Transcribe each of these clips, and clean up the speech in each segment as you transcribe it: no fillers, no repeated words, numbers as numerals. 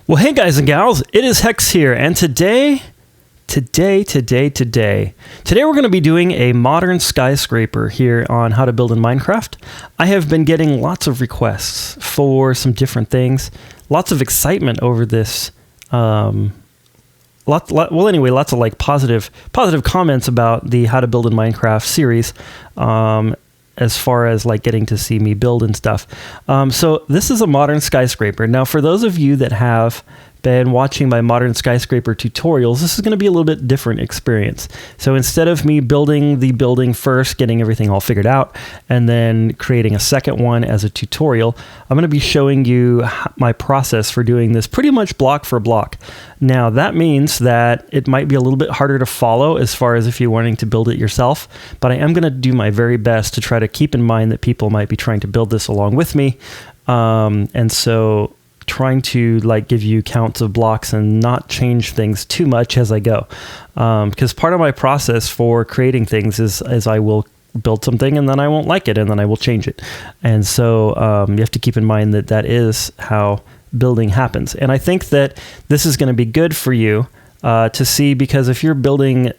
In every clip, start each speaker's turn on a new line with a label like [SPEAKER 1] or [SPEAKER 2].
[SPEAKER 1] Well, hey guys and gals, it is Hex here, and today we're going to be doing a modern skyscraper here on how to build in Minecraft. I have been getting lots of requests for some different things, lots of excitement over this, lots of like positive comments about the How to Build in Minecraft series, as far as like getting to see me build and stuff. So this is a modern skyscraper. Now, for those of you that have been watching my modern skyscraper tutorials, this is going to be a little bit different experience. So instead of me building the building first, getting everything all figured out, and then creating a second one as a tutorial, I'm going to be showing you my process for doing this pretty much block for block. Now that means that it might be a little bit harder to follow as far as if you're wanting to build it yourself, but I am going to do my very best to try to keep in mind that people might be trying to build this along with me. And so trying to like give you counts of blocks and not change things too much as I go. Because part of my process for creating things is I will build something and then I won't like it and then I will change it. And so you have to keep in mind that that is how building happens. And I think that this is going to be good for you to see, because if you're building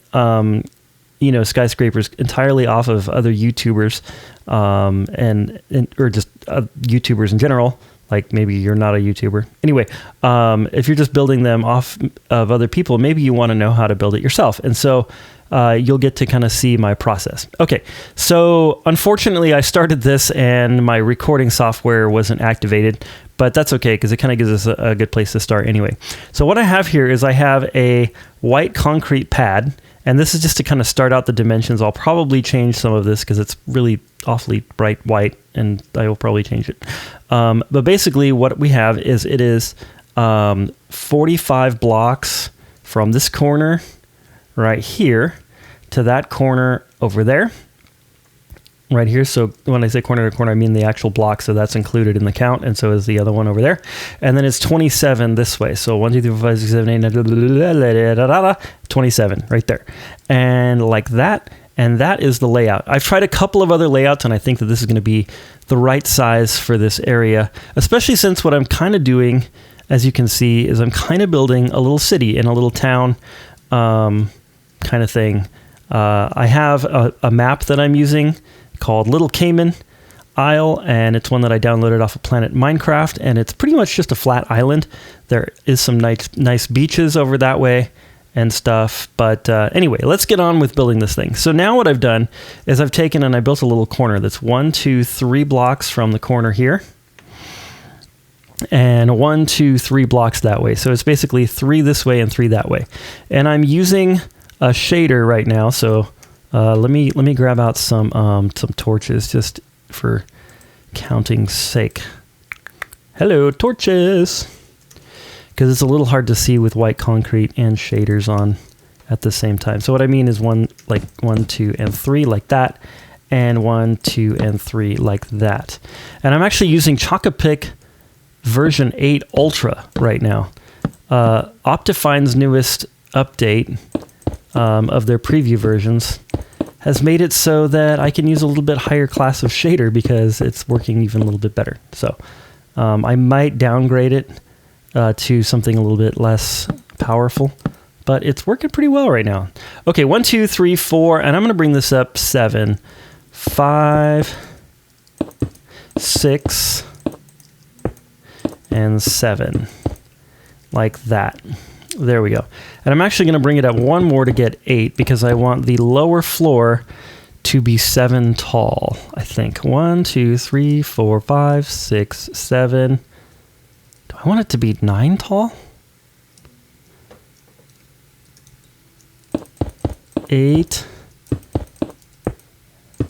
[SPEAKER 1] skyscrapers entirely off of other YouTubers or just YouTubers in general, like maybe you're not a YouTuber. Anyway, if you're just building them off of other people, maybe you want to know how to build it yourself. And so you'll get to kind of see my process. Okay, so unfortunately I started this and my recording software wasn't activated, but that's okay because it kind of gives us a good place to start anyway. So what I have here is I have a white concrete pad, and this is just to kind of start out the dimensions. I'll probably change some of this because it's really awfully bright white, and I will probably change it. But basically what we have is it is 45 blocks from this corner right here to that corner over there. Right here. So when I say corner to corner, I mean the actual block. So that's included in the count. And so is the other one over there. And then it's 27 this way. So 1, 2, 3, 4, 5, 6, 7, 8, 27 right there. And like that. And that is the layout. I've tried a couple of other layouts, and I think that this is going to be the right size for this area, especially since what I'm kind of doing, as you can see, is I'm kind of building a little city in a little town kind of thing. I have a map that I'm using called Little Cayman Isle, and it's one that I downloaded off of Planet Minecraft, and it's pretty much just a flat island. There is some nice beaches over that way and stuff, but anyway, let's get on with building this thing. So now what I've done is I've taken and I built a little corner that's 1, 2, 3 blocks from the corner here, and 1, 2, 3 blocks that way. So it's basically 3 this way and 3 that way, and I'm using a shader right now. So let me grab out some torches just for counting's sake. Hello, torches. Because it's a little hard to see with white concrete and shaders on at the same time. So what I mean is 1, 2, and 3 like that, and 1, 2, and 3 like that. And I'm actually using Chocopic version 8 Ultra right now. Optifine's newest update of their preview versions has made it so that I can use a little bit higher class of shader because it's working even a little bit better. So I might downgrade it to something a little bit less powerful, but it's working pretty well right now. Okay, 1, 2, 3, 4, and I'm going to bring this up 7, 5, 6, and 7, like that. There we go. And I'm actually going to bring it up 1 more to get 8 because I want the lower floor to be 7 tall, I think. 1, 2, 3, 4, 5, 6, 7. Do I want it to be 9 tall? 8.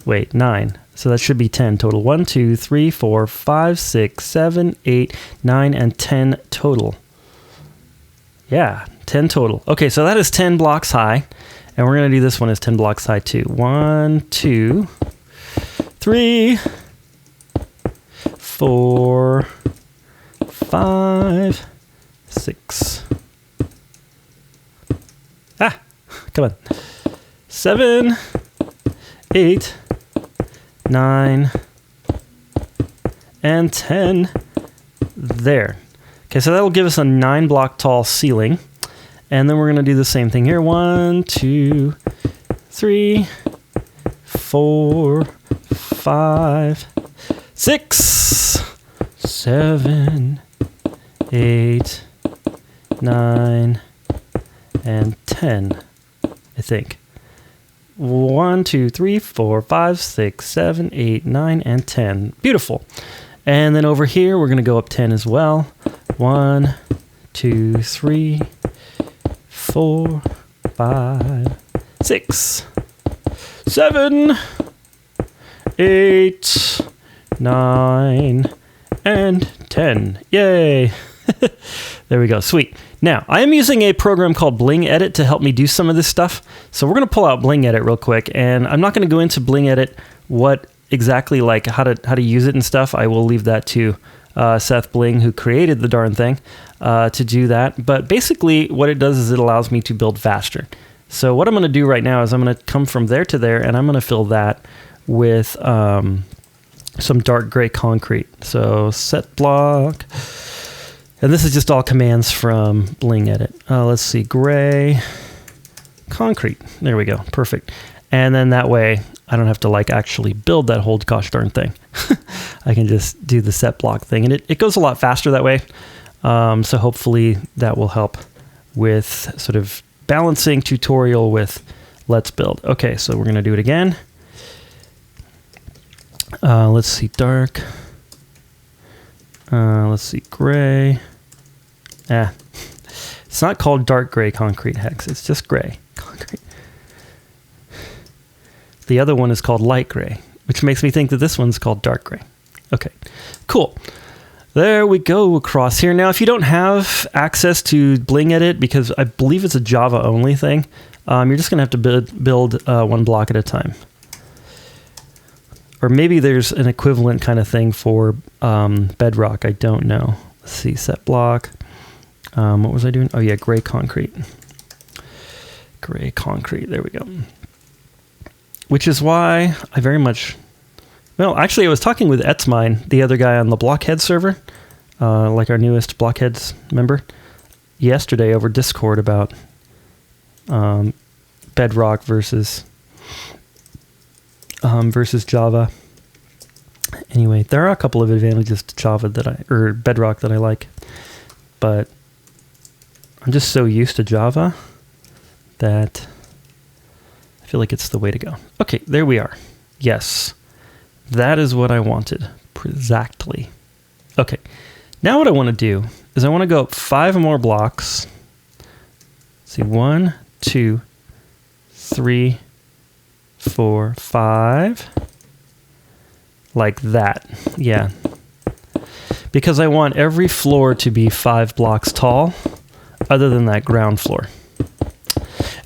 [SPEAKER 1] Wait, 9. So that should be 10 total. 1, 2, 3, 4, 5, 6, 7, 8, 9, and 10 total. Yeah, 10 total. Okay, so that is 10 blocks high. And we're going to do this one as 10 blocks high too. 1, 2, 3, 4, 5, 6. Come on. 7, 8, 9, and 10. There. Okay, so that'll give us a 9 block tall ceiling. And then we're going to do the same thing here. 1, 2, 3, 4, 5, 6, 7, 8, 9, and 10, I think. 1, 2, 3, 4, 5, 6, 7, 8, 9, and 10. Beautiful. And then over here, we're going to go up 10 as well. 1, 2, 3, 4, 5, 6, 7, 8, 9, and 10. Yay! There we go. Sweet. Now, I am using a program called BlingEdit to help me do some of this stuff. So we're going to pull out BlingEdit real quick, and I'm not going to go into BlingEdit what exactly, like how to use it and stuff. I will leave that to Seth Bling, who created the darn thing, to do that. But basically, what it does is it allows me to build faster. So what I'm going to do right now is I'm going to come from there to there, and I'm going to fill that with some dark gray concrete. So set block. And this is just all commands from BlingEdit. Let's see, gray, concrete. There we go, perfect. And then that way, I don't have to like actually build that whole gosh darn thing. I can just do the set block thing, and it goes a lot faster that way. So hopefully that will help with sort of balancing tutorial with let's build. Okay, so we're gonna do it again. Let's see, dark. Let's see, gray. It's not called dark gray concrete hex. It's just gray concrete. The other one is called light gray, which makes me think that this one's called dark gray. Okay, cool. There we go across here. Now, if you don't have access to BlingEdit, because I believe it's a Java only thing, you're just gonna have to build one block at a time. Or maybe there's an equivalent kind of thing for Bedrock. I don't know. Let's see, set block. What was I doing? Oh yeah, gray concrete. Gray concrete, there we go. Which is why I very much, well, actually I was talking with Etzmine, the other guy on the Blockhead server, like our newest Blockheads member, yesterday over Discord about Bedrock versus Java. Anyway, there are a couple of advantages to Java or Bedrock that I like, but I'm just so used to Java that I feel like it's the way to go. Okay, there we are. Yes, that is what I wanted. Exactly. Okay, now what I want to do is I want to go up 5 more blocks. Let's see, 1, 2, 3, 4, 5. Like that. Yeah. Because I want every floor to be 5 blocks tall, other than that ground floor.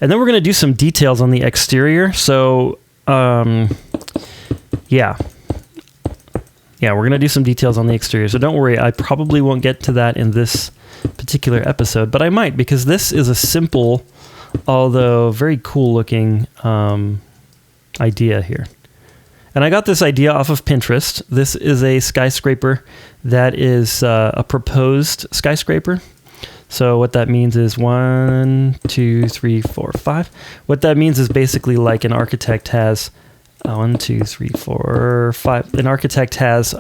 [SPEAKER 1] And then we're going to do some details on the exterior. So, yeah, we're going to do some details on the exterior. So don't worry, I probably won't get to that in this particular episode, but I might, because this is a simple, although very cool looking idea here. And I got this idea off of Pinterest. This is a skyscraper that is a proposed skyscraper. So what that means is 1, 2, 3, 4, 5. What that means is basically like an architect has 1, 2, 3, 4, 5. An architect has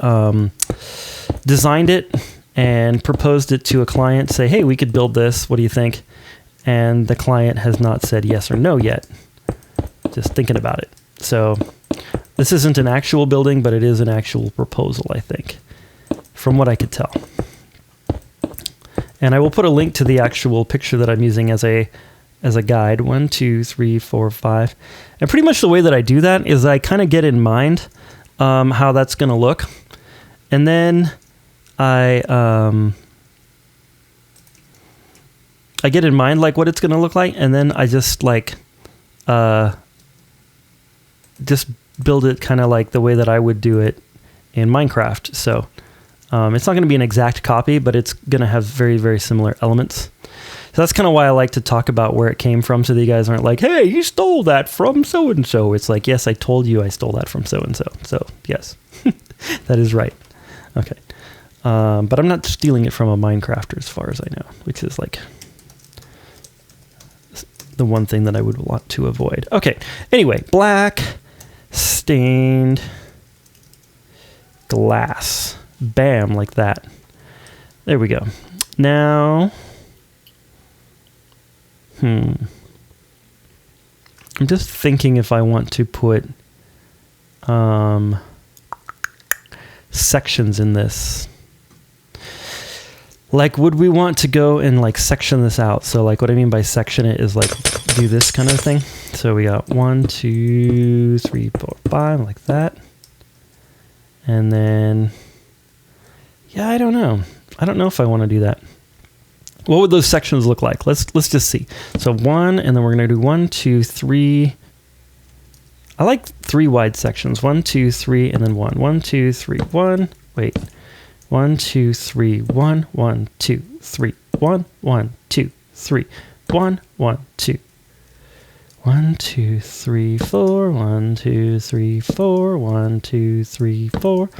[SPEAKER 1] designed it and proposed it to a client. Say, hey, we could build this. What do you think? And the client has not said yes or no yet. Just thinking about it. So this isn't an actual building, but it is an actual proposal, I think, from what I could tell. And I will put a link to the actual picture that I'm using as a guide. 1, 2, 3, 4, 5. And pretty much the way that I do that is I kind of get in mind how that's going to look. And then I get in mind like what it's going to look like. And then I just like just build it kind of like the way that I would do it in Minecraft. So it's not going to be an exact copy, but it's going to have very, very similar elements. So that's kind of why I like to talk about where it came from, so that you guys aren't like, hey, you stole that from so-and-so. It's like, yes, I told you I stole that from so-and-so. So, yes, that is right. Okay. But I'm not stealing it from a Minecrafter as far as I know, which is like the one thing that I would want to avoid. Okay, anyway, black, stained, glass. Bam, like that. There we go. Now, I'm just thinking if I want to put sections in this. Like, would we want to go and like section this out? So like what I mean by section it is like do this kind of thing. So we got 1, 2, 3, 4, 5, like that. And then, yeah, I don't know. I don't know if I want to do that. What would those sections look like? Let's just see. So 1, and then we're going to do 1, 2, 3. I like 3 wide sections. 1, 2, 3, and then 1. 1, 2, 3, 1. Wait. 1, 2, 3, 1, 1, 2, 3, 1, 1, 2, 3, 1, 1, 2. 1, 2, 3, 4, 1, 2, 3, 4, 1, 2, 3, 4,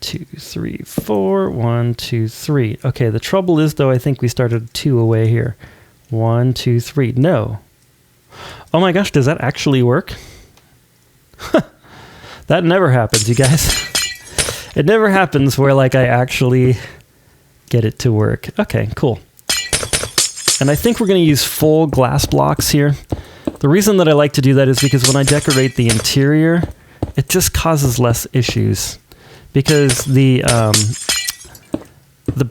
[SPEAKER 1] 2, 3, 4, 1, 2, 3. Okay, the trouble is though, I think we started 2 away here. 1, 2, 3. No. Oh my gosh, does that actually work? That never happens, you guys. It never happens where like I actually get it to work. Okay, cool. And I think we're going to use full glass blocks here. The reason that I like to do that is because when I decorate the interior, it just causes less issues. Because the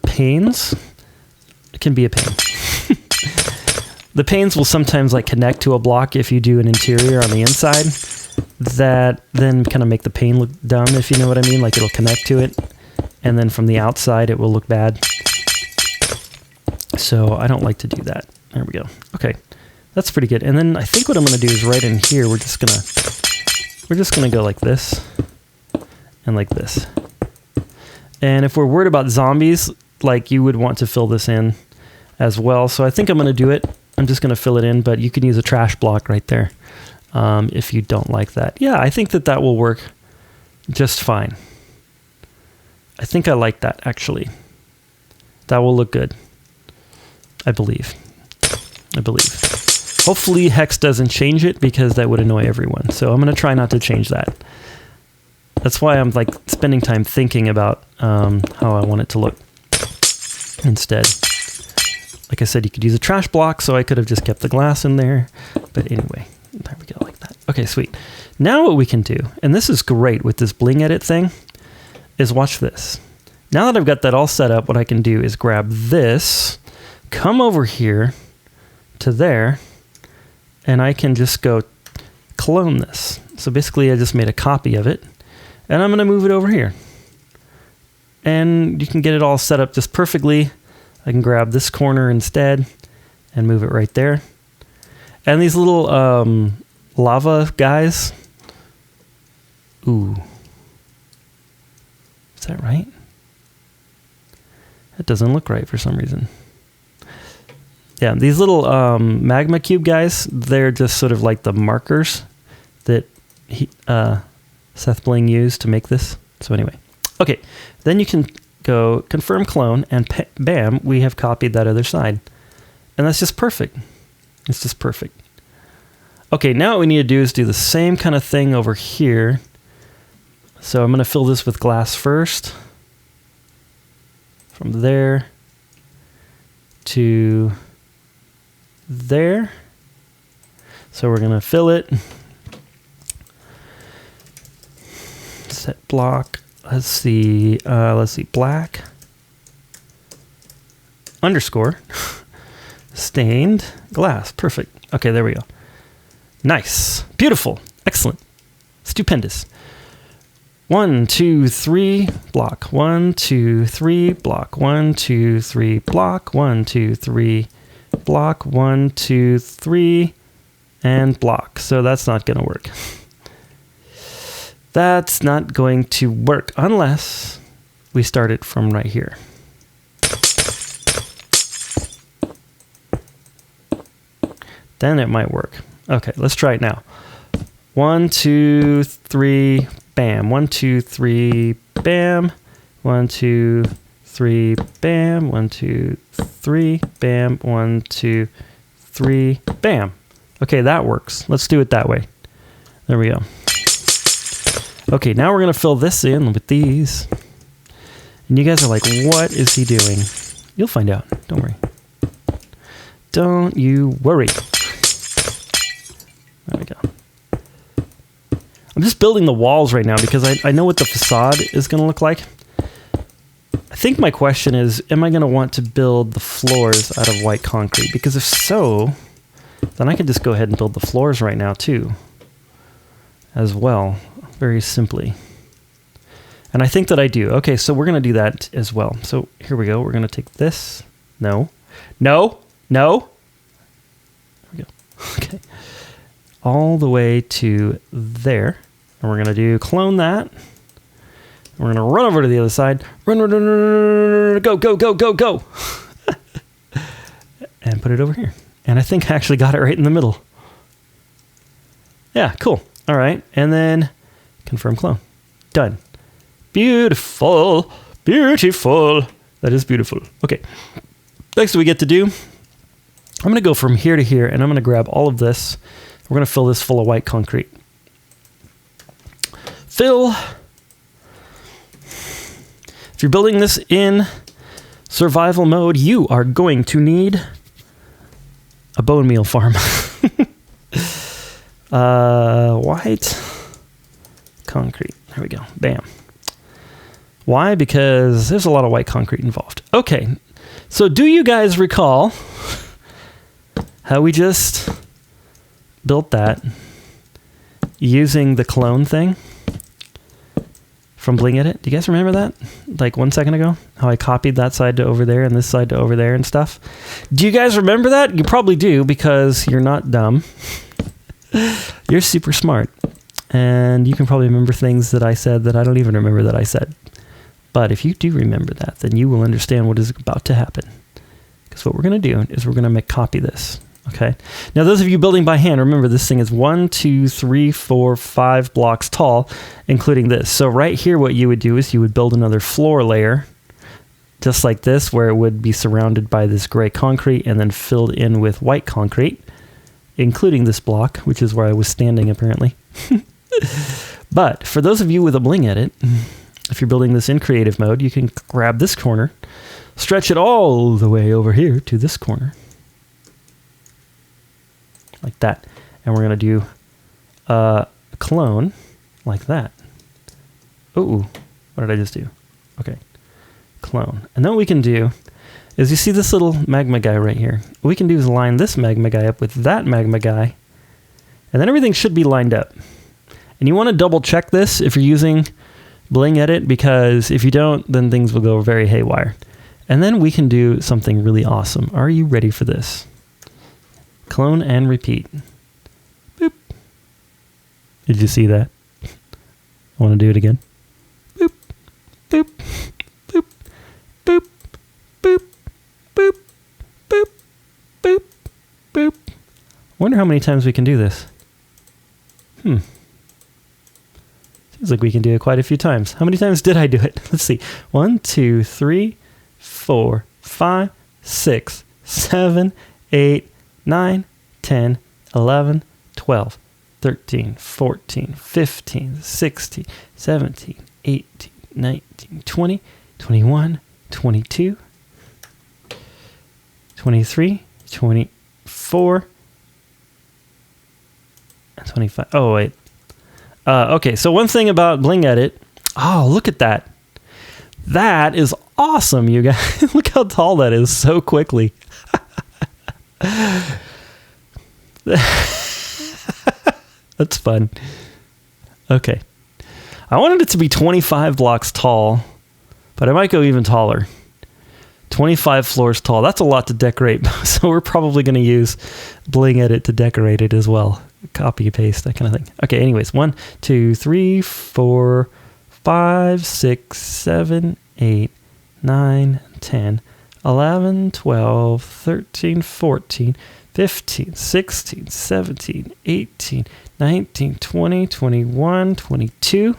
[SPEAKER 1] panes, it can be a pain. The panes will sometimes like connect to a block if you do an interior on the inside. That then kind of make the pane look dumb, if you know what I mean. Like it'll connect to it, and then from the outside it will look bad. So I don't like to do that. There we go. Okay, that's pretty good. And then I think what I'm going to do is right in here, we're just gonna go like this and like this. And if we're worried about zombies, like you would want to fill this in as well. So I think I'm going to do it. I'm just going to fill it in, but you can use a trash block right there. If you don't like that. Yeah, I think that will work just fine. I think I like that, actually. That will look good. I believe. Hopefully Hex doesn't change it because that would annoy everyone. So I'm going to try not to change that. That's why I'm like spending time thinking about how I want it to look instead. Like I said, you could use a trash block, so I could have just kept the glass in there. But anyway. There we go, like that. Okay, sweet. Now what we can do, and this is great with this BlingEdit thing, is watch this. Now that I've got that all set up, what I can do is grab this, come over here to there, and I can just go clone this. So basically I just made a copy of it, and I'm going to move it over here. And you can get it all set up just perfectly. I can grab this corner instead and move it right there. And these little lava guys. Ooh. Is that right? That doesn't look right for some reason. Yeah, these little magma cube guys, they're just sort of like the markers that Seth Bling used to make this. So anyway. Okay, then you can go confirm clone, and bam, we have copied that other side. And that's just perfect. It's just perfect. Okay, now what we need to do is do the same kind of thing over here. So I'm going to fill this with glass first. From there to there. So we're going to fill it. Set block. Let's see, black. Underscore. Stained glass. Perfect. Okay, there we go. Nice. Beautiful. Excellent. Stupendous. 1, 2, 3, block. 1, 2, 3, block. 1, 2, 3, block. 1, 2, 3, block. 1, 2, 3, and block. So that's not going to work. That's not going to work unless we start it from right here. Then it might work. Okay, let's try it now. 1, 2, 3, bam. 1, 2, 3, bam. 1, 2, 3, bam, 1, 2, 3, bam, 1, 2, 3, bam. Okay, that works. Let's do it that way. There we go. Okay, now we're going to fill this in with these. And you guys are like, what is he doing? You'll find out. Don't worry. Don't you worry. There we go. I'm just building the walls right now because I know what the facade is going to look like. I think my question is, am I going to want to build the floors out of white concrete? Because if so, then I can just go ahead and build the floors right now too, as well, very simply. And I think that I do. Okay, so we're going to do that as well. So here we go. We're going to take this. No. No. No. There we go. Okay. All the way to there. And we're going to do clone that. We're going to run over to the other side. Run, run, run, run, run, run, go, go, go, go, go. And put it over here. And I think I actually got it right in the middle. Yeah, cool. All right. And then confirm clone. Done. Beautiful. Beautiful. That is beautiful. Okay. Next we get to do, I'm going to go from here to here, and I'm going to grab all of this. We're going to fill this full of white concrete. Fill. If you're building this in survival mode, you are going to need a bone meal farm. White concrete. There we go. Bam. Why? Because there's a lot of white concrete involved. Okay. So do you guys recall how we just built that using the clone thing from BlingEdit? Do you guys remember that? Like 1 second ago? How I copied that side to over there and this side to over there and stuff? Do you guys remember that? You probably do because you're not dumb. You're super smart. And you can probably remember things that I said that I don't even remember that I said. But if you do remember that, then you will understand what is about to happen. Because what we're going to do is we're going to copy this. Okay. Now, those of you building by hand, remember this thing is 1, 2, 3, 4, 5 blocks tall, including this. So right here, what you would do is you would build another floor layer, just like this, where it would be surrounded by this gray concrete and then filled in with white concrete, including this block, which is where I was standing apparently. But for those of you with a BlingEdit, if you're building this in creative mode, you can grab this corner, stretch it all the way over here to this corner. Like that. And we're going to do a clone like that. Oh, what did I just do? Okay. Clone. And then what we can do is, you see this little magma guy right here. What we can do is line this magma guy up with that magma guy. And then everything should be lined up. And you want to double check this if you're using BlingEdit, because if you don't, then things will go very haywire. And then we can do something really awesome. Are you ready for this? Clone and repeat. Boop. Did you see that? I want to do it again. Boop, boop, boop, boop, boop, boop, boop, boop, boop. I wonder how many times we can do this. Seems like we can do it quite a few times. How many times did I do it? Let's see. 1, 2, 3, 4, 5, 6, 7, 8, 9, 10, 11, 12, 13, 14, 15, 16, 17, 18, 19, 20, 21, 22, 23, 24, and 25. Oh, wait. Okay, so one thing about BlingEdit. Oh, look at that. That is awesome, you guys. Look how tall that is so quickly. That's fun. Okay. I wanted it to be 25 blocks tall, but I might go even taller. 25 floors tall. That's a lot to decorate, so we're probably going to use BlingEdit to decorate it as well. Copy, paste, that kind of thing. Okay, anyways, 1, 2, 3, 4, 5, 6, 7, 8, 9, 10, 11, 12, 13, 14, 15, 16, 17, 18, 19, 20, 21, 22,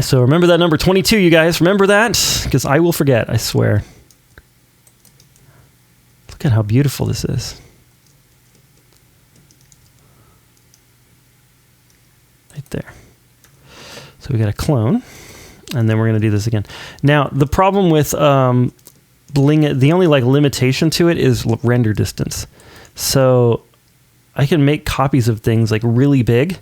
[SPEAKER 1] So remember that number 22, you guys. Remember that, because I will forget, I swear. Look at how beautiful this is. Right there. So we got a clone, and then we're going to do this again. Now, the problem with BlingEdit, the only like limitation to it is render distance. So I can make copies of things like really big,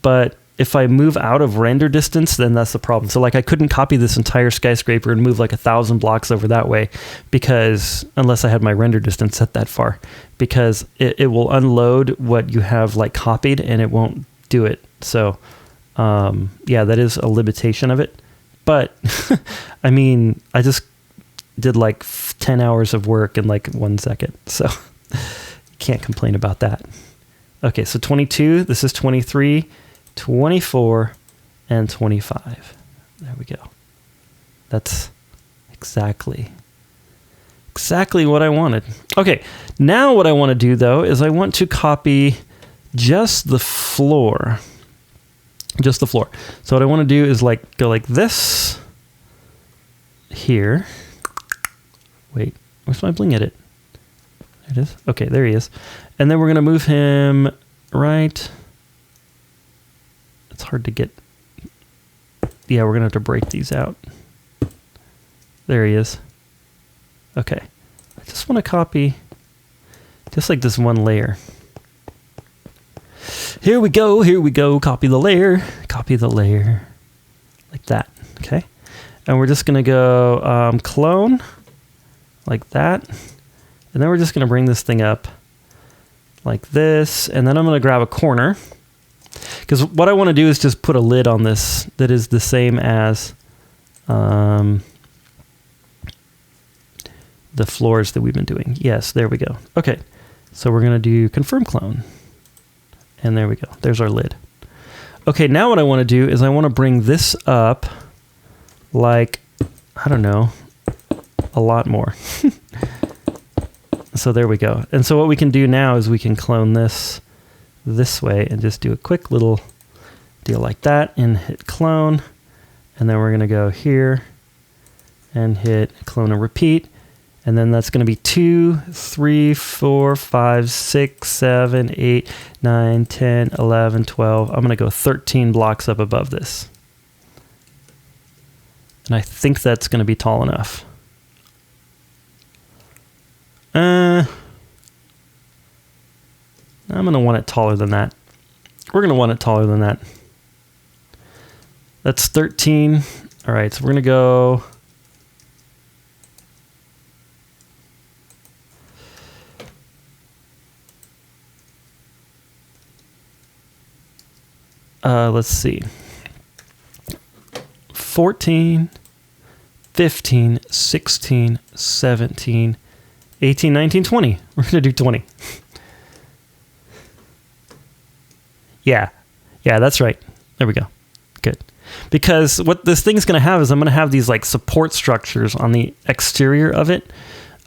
[SPEAKER 1] but if I move out of render distance, then that's the problem. So like I couldn't copy this entire skyscraper and move like 1,000 blocks over that way, because unless I had my render distance set that far, because it will unload what you have like copied and it won't do it. So yeah, that is a limitation of it. But I mean, I just did like 10 hours of work in like 1 second. So can't complain about that. Okay, so 22, this is 23, 24, and 25. There we go. That's exactly what I wanted. Okay, now what I want to do though is I want to copy just the floor. Just the floor. So what I want to do is like go like this here. Wait, where's my BlingEdit? There it is. Okay, there he is. And then we're going to move him right. It's hard to get. Yeah, we're going to have to break these out. There he is. Okay. I just want to copy just like this one layer. Here we go. Here we go. Copy the layer. Copy the layer. Like that. Okay. And we're just going to go clone like that. And then we're just going to bring this thing up like this. And then I'm going to grab a corner, because what I want to do is just put a lid on this that is the same as the floors that we've been doing. Yes, there we go. Okay, so we're going to do confirm clone. And there we go. There's our lid. Okay, now what I want to do is I want to bring this up like, I don't know, a lot more. So there we go. And so what we can do now is we can clone this way and just do a quick little deal like that and hit clone. And then we're going to go here and hit clone and repeat. And then that's going to be 2, 3, 4, 5, 6, 7, 8, 9, 10, 11, 12. I'm going to go 13 blocks up above this. And I think that's going to be tall enough. I'm going to want it taller than that. We're going to want it taller than that. That's 13. All right, so we're going to go... let's see. 14, 15, 16, 17, 18, 19, 20. We're going to do 20. Yeah, that's right. There we go. Good. Because what this thing's going to have is I'm going to have these like support structures on the exterior of it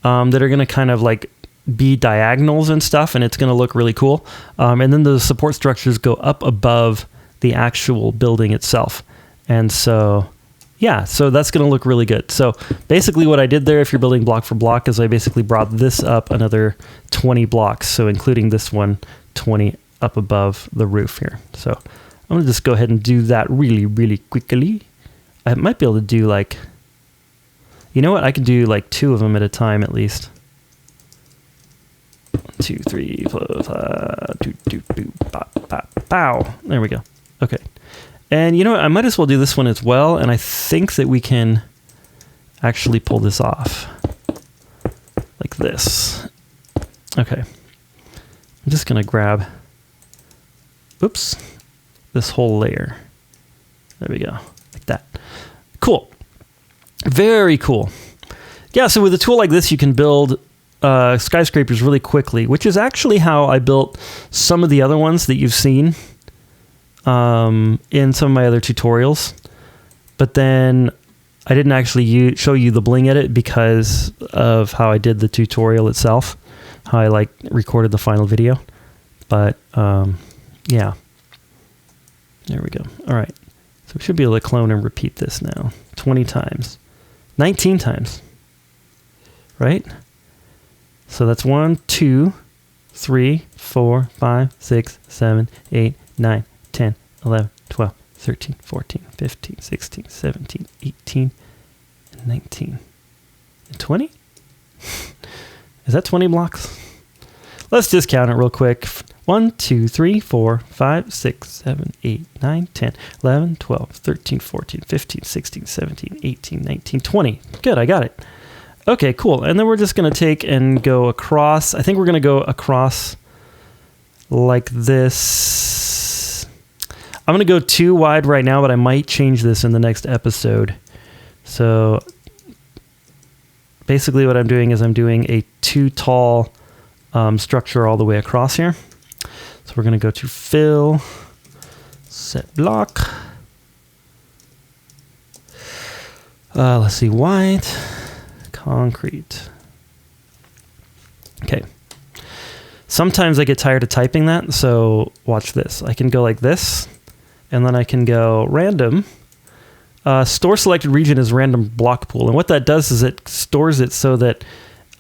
[SPEAKER 1] that are going to kind of like be diagonals and stuff, and it's going to look really cool. And then the support structures go up above the actual building itself. And so, yeah, so that's going to look really good. So basically what I did there, if you're building block for block, is I basically brought this up another 20 blocks. So including this one, 20 up above the roof here. So I'm going to just go ahead and do that really, really quickly. I might be able to do like, you know what? I could do like 2 of them at a time at least. 1, 2, 3, 4, 5, 2, 2, 2, pow. There we go. Okay. And you know what? I might as well do this one as well. And I think that we can actually pull this off like this. Okay. I'm just going to grab, oops, this whole layer. There we go. Like that. Cool. Very cool. Yeah, so with a tool like this, you can build skyscrapers really quickly, which is actually how I built some of the other ones that you've seen in some of my other tutorials. But then I didn't actually show you the BlingEdit because of how I did the tutorial itself, how I like recorded the final video. But yeah, there we go. All right. So we should be able to clone and repeat this now 20 times, 19 times, right? So that's 1, 2, 3, 4, 5, 6, 7, 8, 9, 10, 11, 12, 13, 14, 15, 16, 17, 18, and 19. And 20? Is that 20 blocks? Let's just count it real quick. 1, 2, 3, 4, 5, 6, 7, 8, 9, 10, 11, 12, 13, 14, 15, 16, 17, 18, 19, 20. Good, I got it. Okay, cool. And then we're just going to take and go across. I think we're going to go across like this. I'm going to go too wide right now, but I might change this in the next episode. So basically what I'm doing is I'm doing a too tall structure all the way across here. So we're going to go to fill, set block. Let's see, white, concrete. Okay. Sometimes I get tired of typing that, so watch this. I can go like this, and then I can go random. Store selected region is random block pool. And what that does is it stores it so that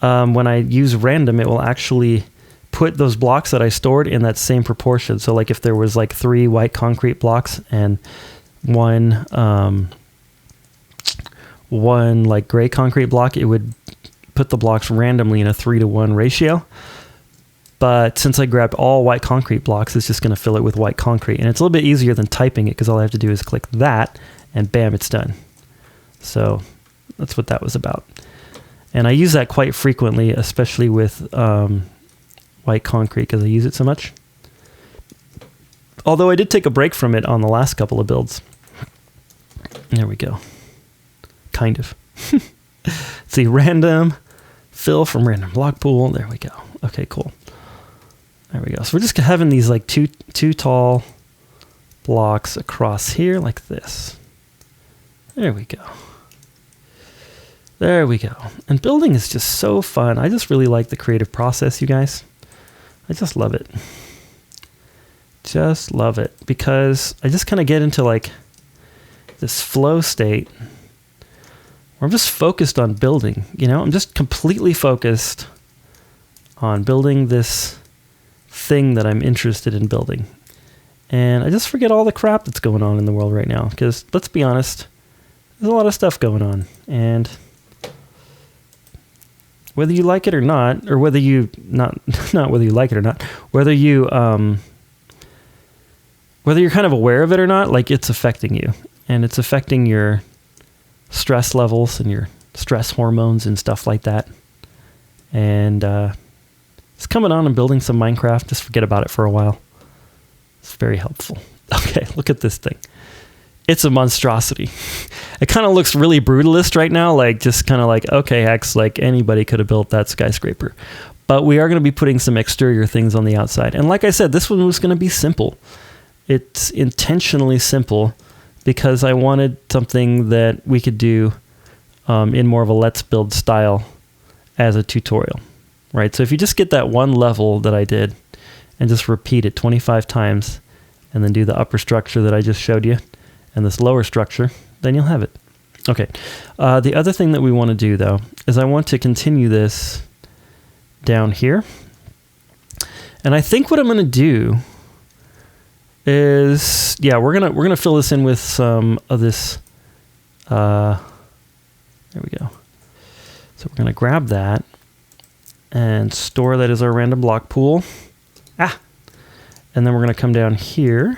[SPEAKER 1] when I use random, it will actually put those blocks that I stored in that same proportion. So like if there was like 3 white concrete blocks and one like gray concrete block, it would put the blocks randomly in a 3-to-1 ratio. But since I grabbed all white concrete blocks, it's just going to fill it with white concrete. And it's a little bit easier than typing it because all I have to do is click that and bam, it's done. So that's what that was about. And I use that quite frequently, especially with white concrete because I use it so much. Although I did take a break from it on the last couple of builds. There we go. Kind of. See, random, fill from random block pool. There we go. Okay, cool. There we go. So we're just having these like two tall blocks across here like this. There we go. There we go. And building is just so fun. I just really like the creative process, you guys. I just love it. Just love it because I just kind of get into like this flow state where I'm just focused on building, you know? I'm just completely focused on building this thing that I'm interested in building. And I just forget all the crap that's going on in the world right now because let's be honest, there's a lot of stuff going on. And whether you like it or not, or whether you not whether you like it or not, whether you're kind of aware of it or not, like it's affecting you, and it's affecting your stress levels and your stress hormones and stuff like that. And it's coming on and building some Minecraft. Just forget about it for a while. It's very helpful. Okay, look at this thing. It's a monstrosity. It kind of looks really brutalist right now, like just kind of like, okay, Hex, like anybody could have built that skyscraper. But we are going to be putting some exterior things on the outside. And like I said, this one was going to be simple. It's intentionally simple because I wanted something that we could do in more of a let's build style as a tutorial, right? So if you just get that one level that I did and just repeat it 25 times and then do the upper structure that I just showed you, and this lower structure, then you'll have it. Okay. The other thing that we want to do though is I want to continue this down here. And I think what I'm going to do is, yeah, we're gonna fill this in with some of this. There we go. So we're gonna grab that and store that as our random block pool. And then we're gonna come down here.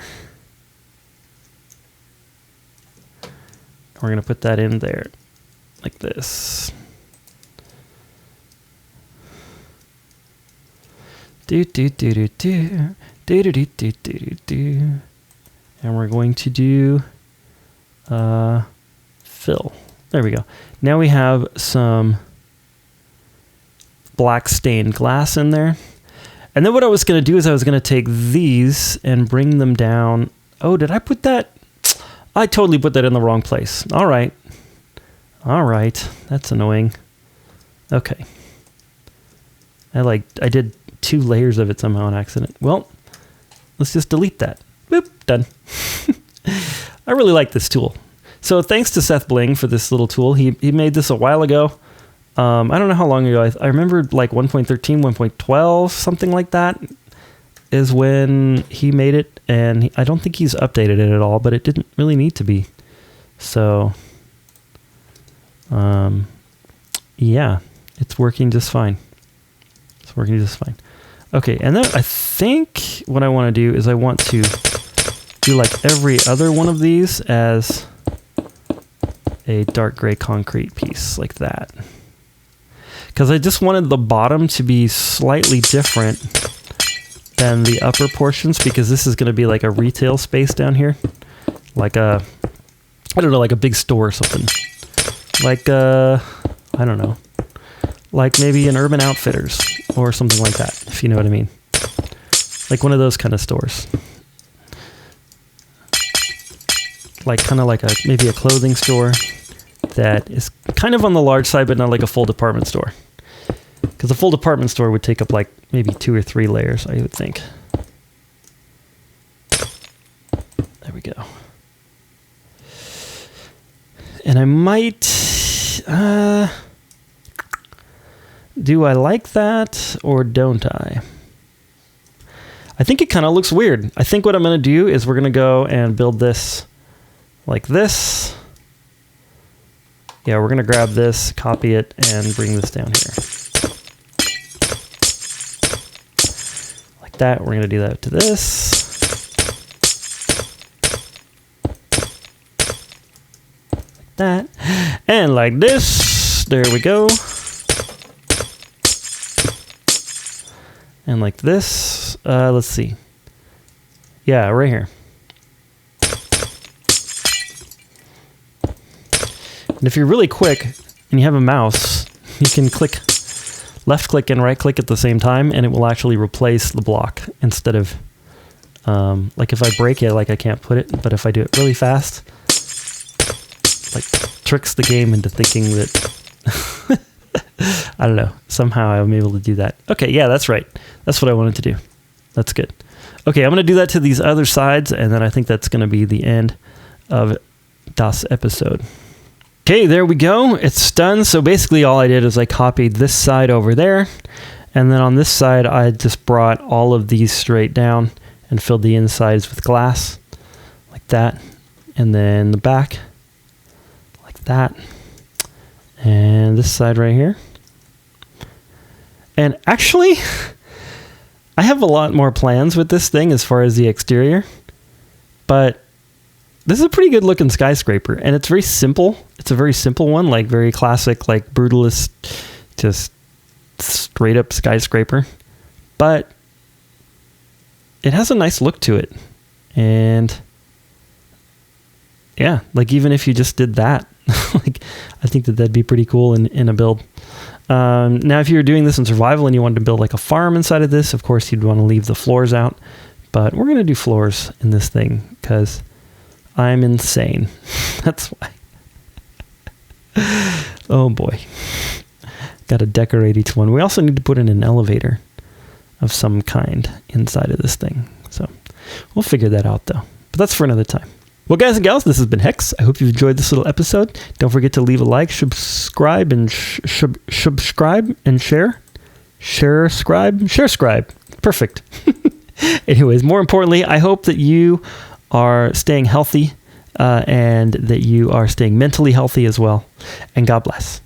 [SPEAKER 1] We're going to put that in there like this. And we're going to do fill. There we go. Now we have some black stained glass in there. And then what I was going to do is I was going to take these and bring them down. Oh, did I put that? I totally put that in the wrong place. All right. All right. That's annoying. Okay. I did 2 layers of it somehow on accident. Well, let's just delete that. Boop, done. I really like this tool. So thanks to Seth Bling for this little tool. He made this a while ago. I don't know how long ago. I remember like 1.13, 1.12, something like that is when he made it. And I don't think he's updated it at all, but it didn't really need to be. So, yeah, it's working just fine. It's working just fine. Okay, and then I think what I want to do is I want to do like every other one of these as a dark gray concrete piece like that. Because I just wanted the bottom to be slightly different than the upper portions, because this is going to be like a retail space down here. Like a, I don't know, like a big store or something. Like, I don't know. Like maybe an Urban Outfitters or something like that, if you know what I mean. Like one of those kind of stores. Like kind of like maybe a clothing store that is kind of on the large side, but not like a full department store. Because a full department store would take up like maybe 2 or 3 layers, I would think. There we go. And I might... do I like that or don't I? I think it kind of looks weird. I think what I'm going to do is we're going to go and build this like this. Yeah, we're going to grab this, copy it, and bring this down here. Like that. We're going to do that to this. Like that. And like this. There we go. And like this. Let's see. Yeah, right here. And if you're really quick and you have a mouse, you can click left click and right click at the same time, and it will actually replace the block instead of like if I break it, like I can't put it, but if I do it really fast, like tricks the game into thinking that I don't know, somehow I'm able to do that. Okay, yeah, that's right. That's what I wanted to do. That's good. Okay, I'm going to do that to these other sides, and then I think that's going to be the end of das episode. Okay, there we go. It's done. So basically all I did is I copied this side over there, and then on this side I just brought all of these straight down and filled the insides with glass like that, and then the back like that, and this side right here. And actually, I have a lot more plans with this thing as far as the exterior, but this is a pretty good looking skyscraper, and it's very simple. It's a very simple one, like very classic, like brutalist, just straight up skyscraper. But it has a nice look to it. And yeah, like even if you just did that, like I think that'd be pretty cool in a build. Now, if you were doing this in survival and you wanted to build like a farm inside of this, of course you'd want to leave the floors out. But we're going to do floors in this thing because I'm insane. That's why. Oh boy. Got to decorate each one. We also need to put in an elevator of some kind inside of this thing. So we'll figure that out though. But that's for another time. Well, guys and gals, this has been Hex. I hope you've enjoyed this little episode. Don't forget to leave a like, subscribe, and subscribe and share. Share scribe. Perfect. Anyways, more importantly, I hope that you are staying healthy and that you are staying mentally healthy as well. And God bless.